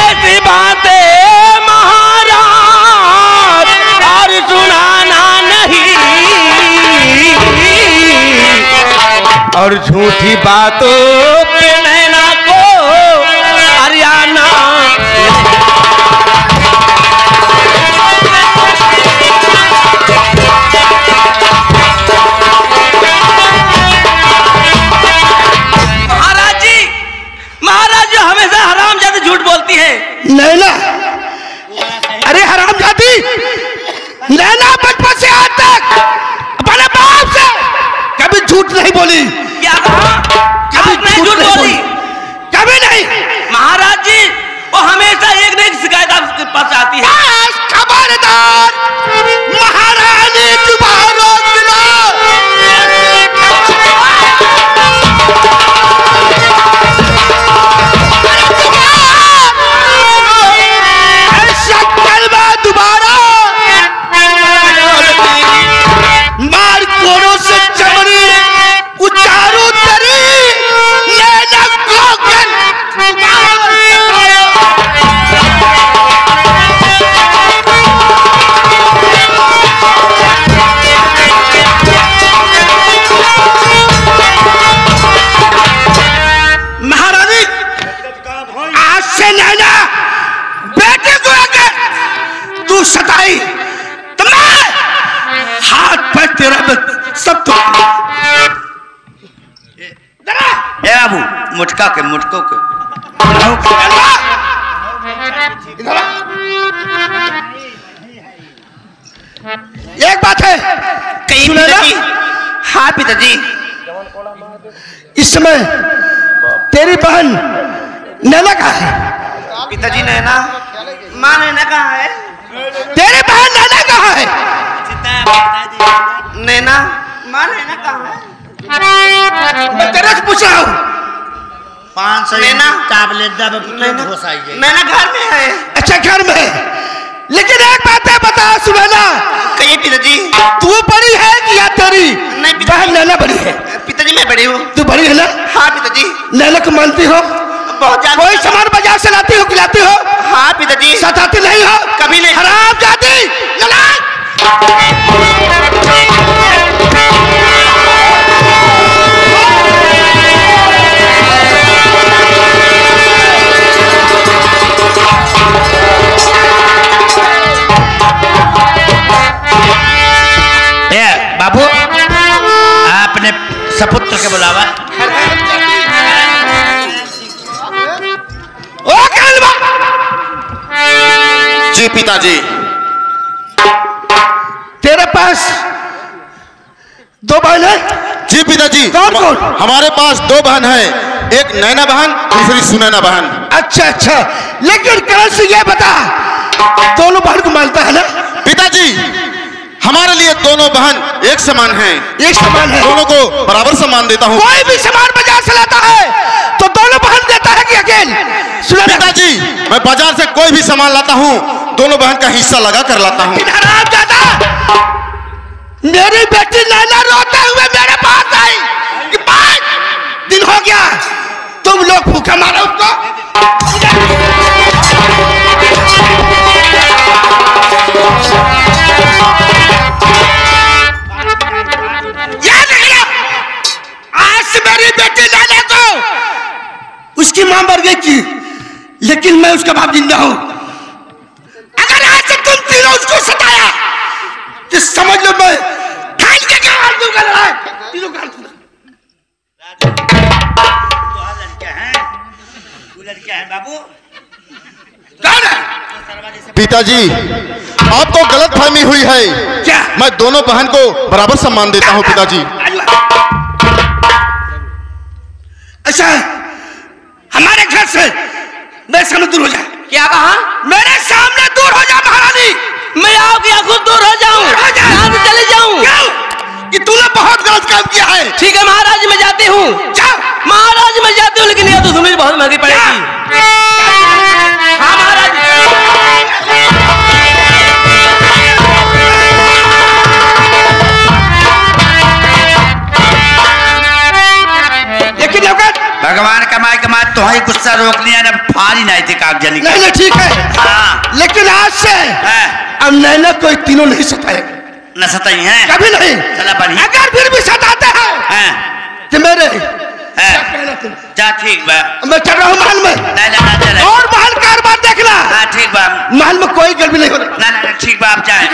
ऐसी बातें महाराज और सुनाना नहीं, और झूठी बातों पे नैना को हरियाणा। महाराज जी हमेशा हरामजादी झूठ बोलती है। नैना, अरे हरामजादी, नैना बचपन से आज तक अपने बाप से कभी झूठ नहीं बोली। क्या कहा? कभी आपने झूठ बोली? कभी नहीं। महाराज जी वो हमेशा एक न एक शिकायत आपके पास आती है। खबरदार, महारानी जुबान रोक लो। ऐसा कलमा दोबारा मार कोरों से चमड़ी उचारू तरी नैना कोकन। महारानी, आज से नैना बेटे को अगर तू सताई तो मैं हाथ पर तेरा सब तो ए बाबू, मुटका के मुटको के एक बात है कहीं सुना ना? पिताजी। हाँ पिताजी। इस समय तेरी बहन नैना कहाँ है? पिताजी नैना, माँ नैना कहाँ है? तेरी बहन नैना कहाँ है? नैना, माँ नैना कहाँ है? मैं तेरे से पूछ रहा हूँ। 500 नैना? टैबलेट दब घोसाई जाए। नैना घर में है। अच्छा घर में है, लेकिन एक बात है बता सुनैना, कहिए पिताजी। तू बड़ी है कि या तेरी नहीं पिताजी। बहन नैना बड़ी है? पिताजी मैं बड़ी हूँ। तू बड़ी है ना? हाँ पिताजी। नैना को मानती हो? बहुत ज्यादा। कोई सामान बाजार से लाती हो, खिलाती हो? हाँ पिताजी। सताती नहीं हो? कभी नहीं। हरामजादी, नालायक। बाबू, आपने सपुत्र के बुलावा। ओ कलमा, जी पिताजी। तेरे पास दो बहन है? जी पिताजी। कौन कौन? हमारे पास 2 बहन है, एक नैना बहन, दूसरी सुनैना बहन। अच्छा अच्छा, लेकिन कल से ये बता, दोनों बहन को मानता है ना? पिताजी, हमारे लिए दोनों बहन एक समान हैं। एक समान है। दोनों को बराबर सम्मान देता हूँ। कोई भी सामान बाजार से लाता है तो दोनों बहन देता है कि अकेले? सुना ना? पिताजी, मैं बाजार से कोई भी सामान लाता हूँ, दोनों बहन का हिस्सा लगा कर लाता हूँ। हरामजादा, मेरी बेटी नैना रोते हुए मेरे पास आई कि 5 दिन हो गया तुम लोग भूखा मारो उसको। याद रखना, आज से मेरी बेटी नैना को उसकी मां मर गई थी, लेकिन मैं उसका बाप जिंदा हूं। अगर आज से तुम तीनों उसको सताया तो समझ लो मैं खान के गाल दूंगा। लड़ाई तीनों गाल दूंगा। लड़कियां हैं बाबू। कौन है? पिताजी, आपको गलत फहमी हुई है। क्या? मैं दोनों बहन को बराबर सम्मान देता हूँ पिताजी। अच्छा है, हमारे घर से मेरे सामने दूर हो जाए। क्या कहा? मेरे सामने दूर हो जा महारानी। मैं आपकी आंखों से दूर हो जाऊं, यहाँ से चले जाऊं। कि तूने बहुत गलत काम किया है। ठीक है महाराज मैं जाती हूँ, महाराज मैं जाती हूँ, लेकिन यह तो तुम्हें बहुत महंगी पड़ेगी। हाँ महाराज। लेकिन भगवान कमाए कमाए तो ही गुस्सा रोक लिया ना, फाड़ी नहीं थी कागजनी। नहीं ठीक है। हाँ। लेकिन आज से अब नैना कोई तीनों नहीं सताए, न सताई है कभी नहीं। चला बढ़िया। अगर फिर भी सताते हैं तो मेरे जा ठीक बा, मैं चल रहा हूँ महल में। ना और महल कारबार देखना। हाँ ठीक बा, महल में कोई गड़बड़ी नहीं हो रहा। ना ठीक बा, आप जाए।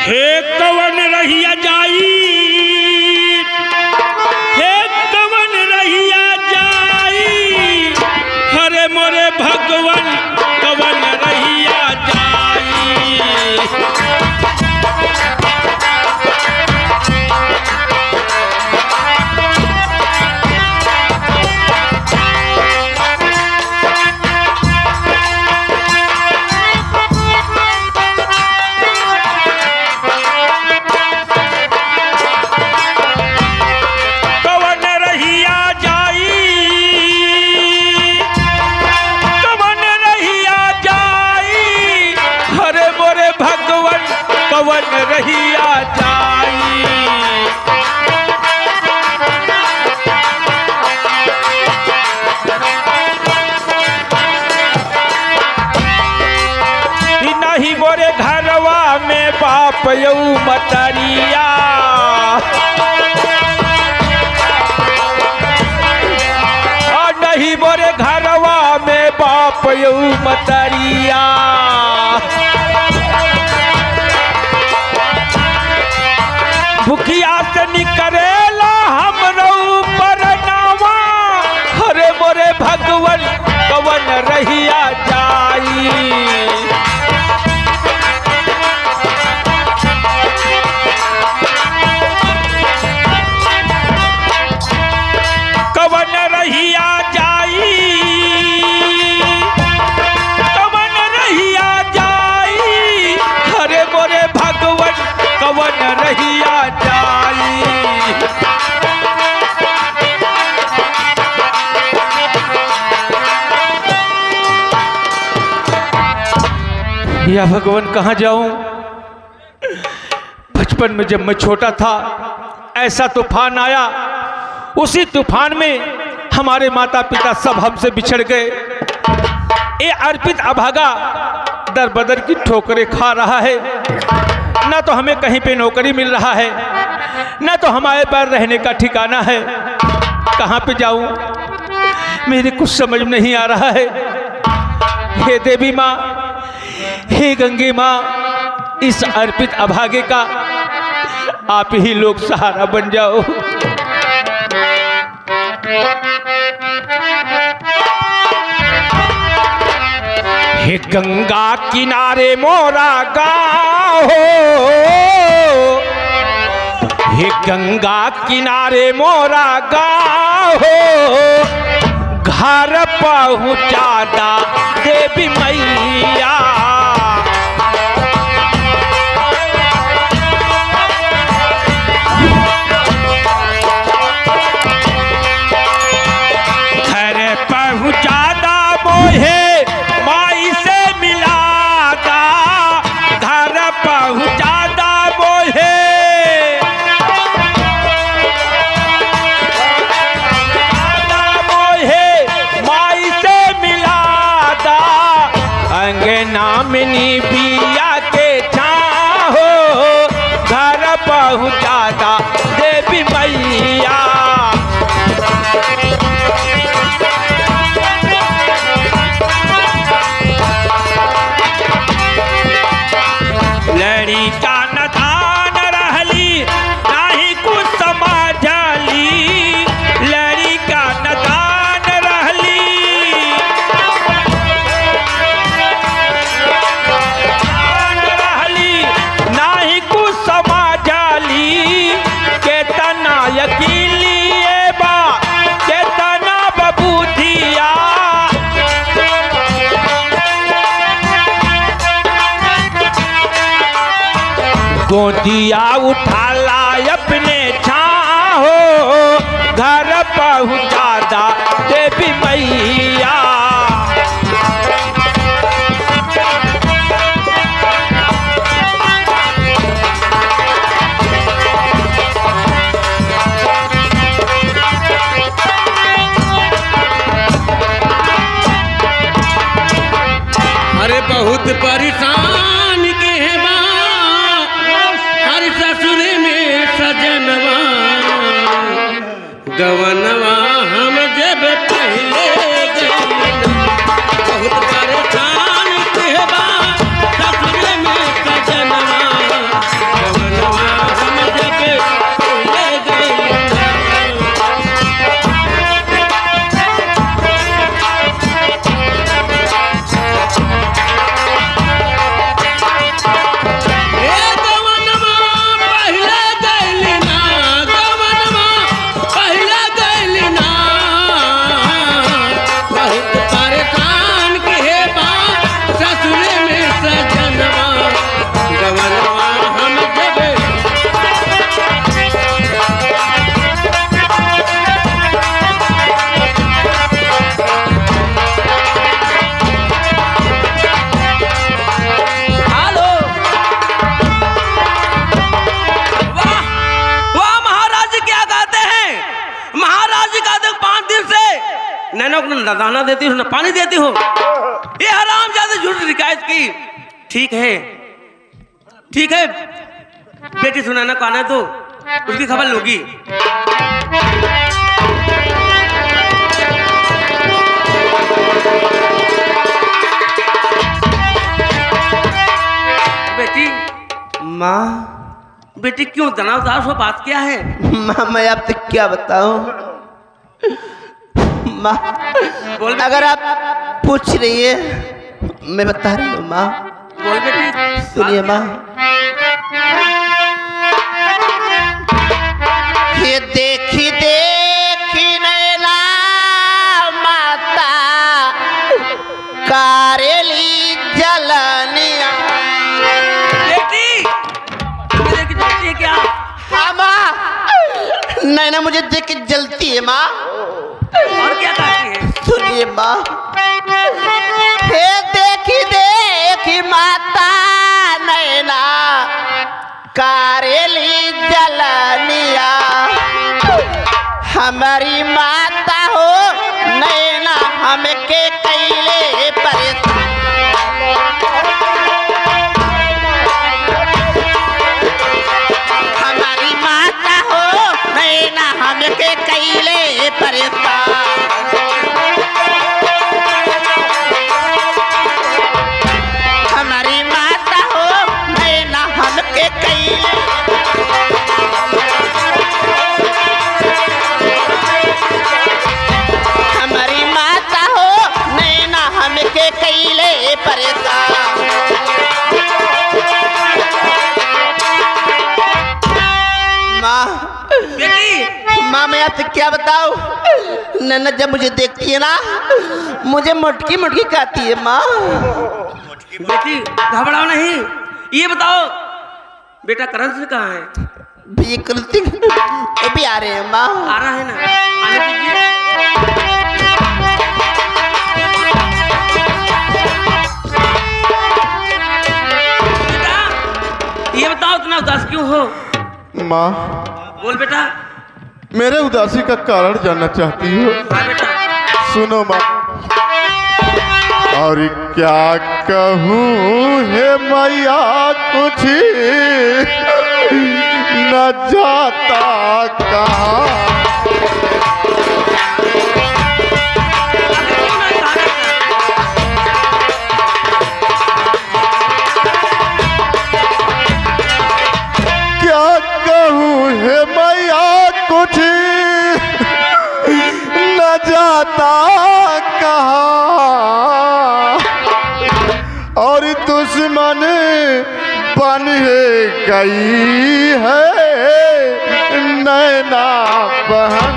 हे कवन रहिया जाई, हे कवन रहिया जाई, हरे मोरे भगवन कवन रहिया जाई। कवन रहिया जाई, नहीं मोरे घरवा में बाप यऊ मतरिया, नहीं मोरे घरवा में बाप यऊ मतरिया। भुखिया से निकरेला हमरो पर नावा, हरे मोरे भगवन कवन रहिया जाई। कवन रहिया जाई, कवन रहिया जाई, हरे मोरे भगवन कवन रहिया जाई। या भगवान कहाँ जाऊं? बचपन में जब मैं छोटा था ऐसा तूफान आया, उसी तूफान में हमारे माता पिता सब हमसे बिछड़ गए। ये अर्पित अभागा दर बदर की ठोकरें खा रहा है, ना तो हमें कहीं पे नौकरी मिल रहा है, ना तो हमारे पास रहने का ठिकाना है। कहाँ पे जाऊं मेरे कुछ समझ नहीं आ रहा है। हे देवी माँ, हे गंगे माँ, इस अर्पित अभागे का आप ही लोग सहारा बन जाओ। हे गंगा किनारे मोरा गाँव हो, हे गंगा किनारे मोरा गाँव हो, घर पहुँचा दा देवी मैया। घर पहुँचा दा मोहे माई से मिला दा, घर पहुँचा दा मोहे माई से मिला दा, अंगना में गोदिया उठा ला अपने छाहो घर पहुँचा दा देवी मैया। अरे बहुत परेशान के है माँ, हर ससुर में सजनवा गवनवा हम जब पहले गए। बहुत परेशान के है माँ, ससुर में सजनवा गवनवा हम जब पहले गए। दाना देती हो ना पानी देती हो, ये हराम ज्यादा झूठ शिकायत की। ठीक है ठीक है, बेटी सुनाना कौन है तो उसकी खबर लोगी। बेटी माँ, बेटी क्यों तनाव उदास हो, बात क्या है? माँ मैं आप तक क्या बताऊं माँ, अगर आप पूछ रही है मैं बता रही हूँ माँ। बोल बेटी। सुनिए माँ, ये देखी देखी नैना माता कारेली जलनिया। बेटी देखी जलती है क्या? हाँ माँ, नैना मुझे देख के जलती है माँ। और क्या कहती है? सुनिए माँ, हे देखी देखी माता नैना कारेली जलनिया। हमारी माता हो नैना हमके कैले परेशान। हमारी माता हो नैना हमके कैले परेशान। हमारी माता हो नैना हमके कैले। हमारी माता हो नैना हमके कैले परेशान। माँ बेटी माँ मैं आपसे क्या बताऊँ, नन्ना जब मुझे देखती है ना मुझे मुटकी मुटकी खाती है माँ। बेटी घबराओ नहीं, ये बताओ बेटा करण सिंह कहाँ है? ये कुलती वो भी आ रहे हैं माँ। आ रहा है ना, आने दीजिए। बेटा ये बताओ इतना उदास क्यों हो? माँ बोल बेटा। मेरे उदासी का कारण जानना चाहती हो? हाँ बेटा। सुनो माँ, और क्या कहूँ हे मैया कुछ न जाता कहाँ। क्या कहूँ हे मैया कुछ न जाता कहाँ। और दुश्मन बन गई है नैना बहन।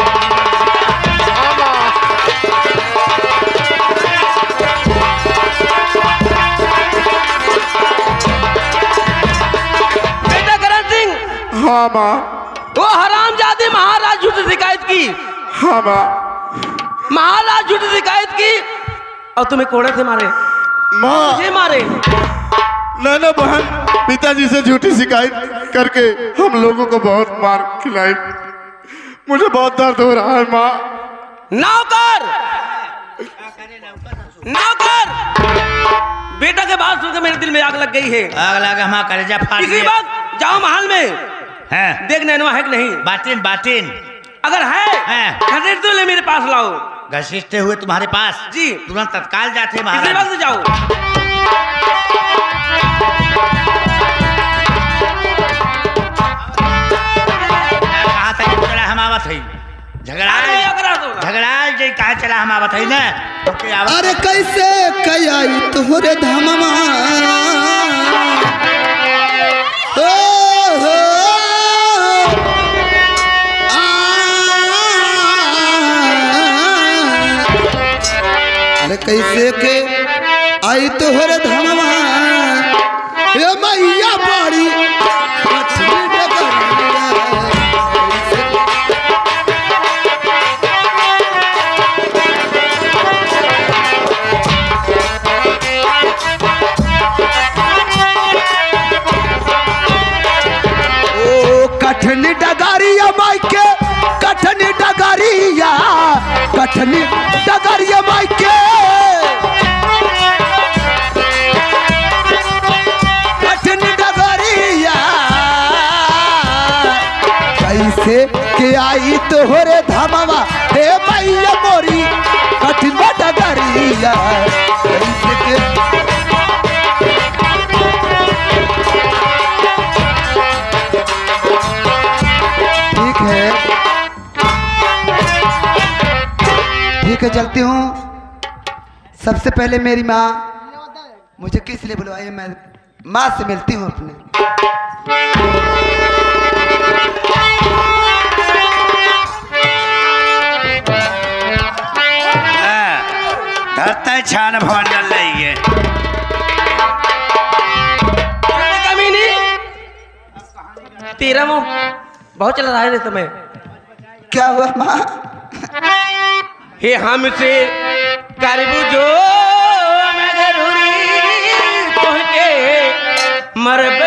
बेटा हाँ माँ। महाराज झूठी शिकायत की और तुम्हें कोड़े से मारे, माँ मुझे मारे। नैना बहन पिताजी से झूठी शिकायत करके हम लोगों को बहुत मार खिलाई। मुझे बहुत दर्द हो रहा है माँ। नौकर, नौकर, बेटा के बात सुनकर मेरे दिल में आग लग गई है। आग लगा हमारा कलेजा फाड़ इसी गया। वक्त जाओ महल में, हैं? देख नैनवा है कि नहीं। बातिन बातिन अगर है खरीद तो ले मेरे पास लाओ। घसीटते हुए तुम्हारे पास जी तुरंत तत्काल जाते इसी महाराज। वक्त जाओ। कहाँ तक चला हम आवत है झगड़ा जे कहाँ चला हम आवत है ना। अरे कैसे कयाई तोहरे धममा ओ हो अरे कैसे के आई तोहरे धममा ये मैया बड़ी कठिन डगारिया मायके कठिन डगारिया कठिन डगारिया मायके कठिन डगारिया कैसे के आई तोहरे धमवा हे मैया मोरी कठिन डगारिया कैसे के ठीक है चलती हूँ। सबसे पहले मेरी माँ मुझे किस लिए बुलवाई, मैं माँ से मिलती हूँ अपने। धरता छान भवन डल रही है। कमीनी तेरा मुंह बहुत चल रहा है तुम्हें। क्या हुआ माँ? हे हमसे करबू जो मैं जरूरी तोहके मरबे